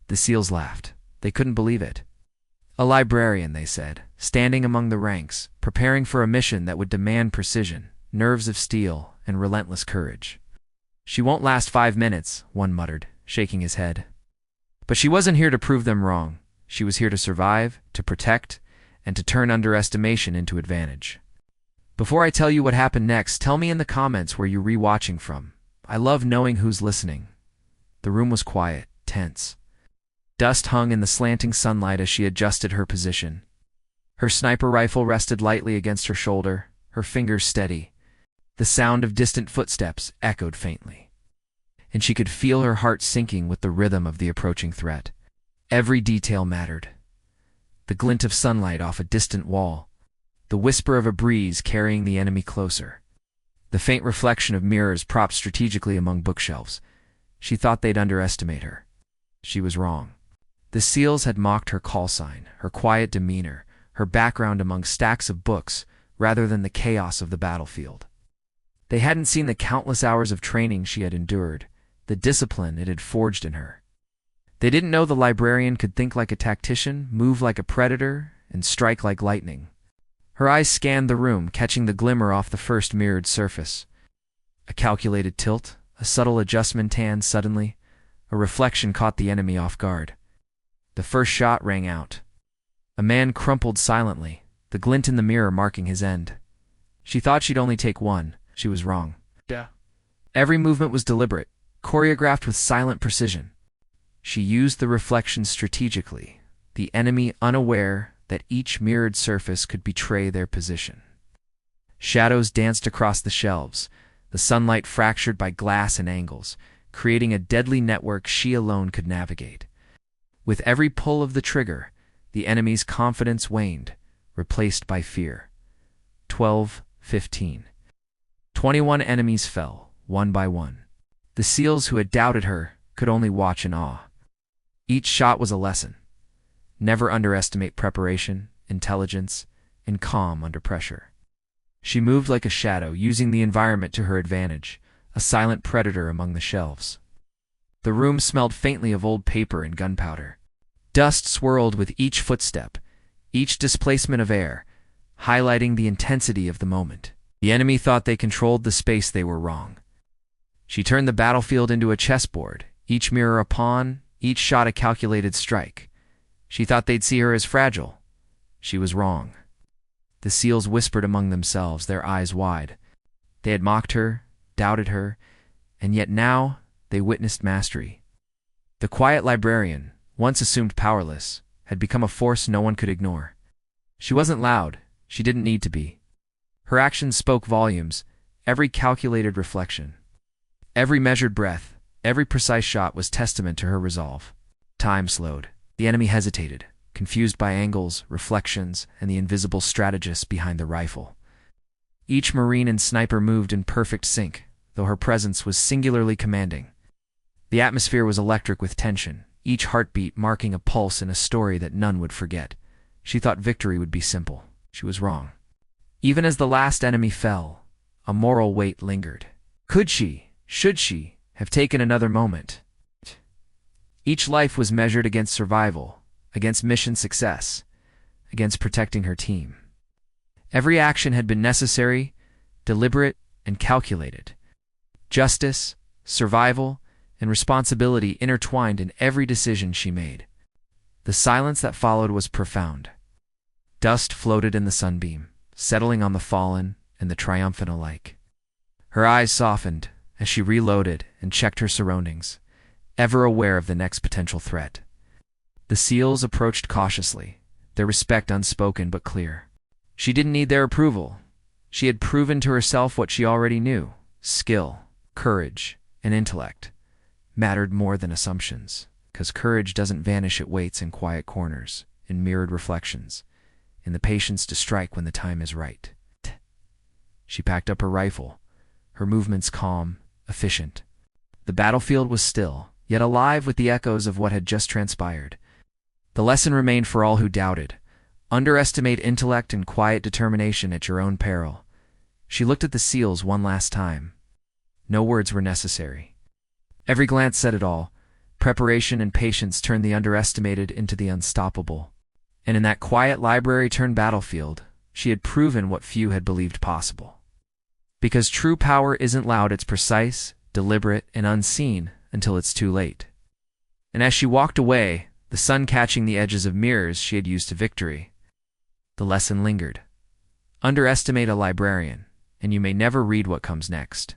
The SEALs laughed. They couldn't believe it. A librarian, they said, standing among the ranks, preparing for a mission that would demand precision, nerves of steel, and relentless courage. She won't last 5 minutes, one muttered, shaking his head. But she wasn't here to prove them wrong. She was here to survive, to protect, and to turn underestimation into advantage. Before I tell you what happened next, tell me in the comments where you're rewatching from. I love knowing who's listening. The room was quiet, tense. Dust hung in the slanting sunlight as she adjusted her position. Her sniper rifle rested lightly against her shoulder, her fingers steady. The sound of distant footsteps echoed faintly, and she could feel her heart sinking with the rhythm of the approaching threat. Every detail mattered. The glint of sunlight off a distant wall, the whisper of a breeze carrying the enemy closer, the faint reflection of mirrors propped strategically among bookshelves. She thought they'd underestimate her. She was wrong. The SEALs had mocked her call sign, her quiet demeanor, her background among stacks of books, rather than the chaos of the battlefield. They hadn't seen the countless hours of training she had endured, the discipline it had forged in her. They didn't know the librarian could think like a tactician, move like a predator, and strike like lightning. Her eyes scanned the room, catching the glimmer off the first mirrored surface. A calculated tilt, a subtle adjustment, and suddenly, a reflection caught the enemy off guard. The first shot rang out. A man crumpled silently, the glint in the mirror marking his end. She thought she'd only take one. She was wrong. Every movement was deliberate, choreographed with silent precision. She used the reflection strategically, the enemy unaware that each mirrored surface could betray their position. Shadows danced across the shelves, the sunlight fractured by glass and angles, creating a deadly network she alone could navigate. With every pull of the trigger, the enemy's confidence waned, replaced by fear. 12, 15. 21 enemies fell, one by one. The SEALs who had doubted her could only watch in awe. Each shot was a lesson. Never underestimate preparation, intelligence, and calm under pressure. She moved like a shadow, using the environment to her advantage, a silent predator among the shelves. The room smelled faintly of old paper and gunpowder. Dust swirled with each footstep, each displacement of air, highlighting the intensity of the moment. The enemy thought they controlled the space. They were wrong. She turned the battlefield into a chessboard, each mirror a pawn, each shot a calculated strike. She thought they'd see her as fragile. She was wrong. The SEALs whispered among themselves, their eyes wide. They had mocked her, doubted her, and yet now they witnessed mastery. The quiet librarian, once assumed powerless, had become a force no one could ignore. She wasn't loud. She didn't need to be. Her actions spoke volumes, every calculated reflection. Every measured breath, every precise shot was testament to her resolve. Time slowed. The enemy hesitated, confused by angles, reflections, and the invisible strategist behind the rifle. Each Marine and sniper moved in perfect sync, though her presence was singularly commanding. The atmosphere was electric with tension, each heartbeat marking a pulse in a story that none would forget. She thought victory would be simple. She was wrong. Even as the last enemy fell, a moral weight lingered. Could she, should she, have taken another moment? Each life was measured against survival, against mission success, against protecting her team. Every action had been necessary, deliberate, and calculated. Justice, survival, and responsibility intertwined in every decision she made. The silence that followed was profound. Dust floated in the sunbeam, settling on the fallen and the triumphant alike. Her eyes softened as she reloaded and checked her surroundings, ever aware of the next potential threat. The SEALs approached cautiously, their respect unspoken but clear. She didn't need their approval. She had proven to herself what she already knew. Skill, courage, and intellect mattered more than assumptions, because courage doesn't vanish. It waits in quiet corners, in mirrored reflections, in the patience to strike when the time is right. She packed up her rifle, her movements calm, efficient. The battlefield was still, yet alive with the echoes of what had just transpired. The lesson remained for all who doubted. Underestimate intellect and quiet determination at your own peril. She looked at the SEALs one last time. No words were necessary. Every glance said it all. Preparation and patience turned the underestimated into the unstoppable. And in that quiet library-turned-battlefield, she had proven what few had believed possible. Because true power isn't loud, it's precise, deliberate, and unseen until it's too late. And as she walked away, the sun catching the edges of mirrors she had used to victory, the lesson lingered. Underestimate a librarian, and you may never read what comes next.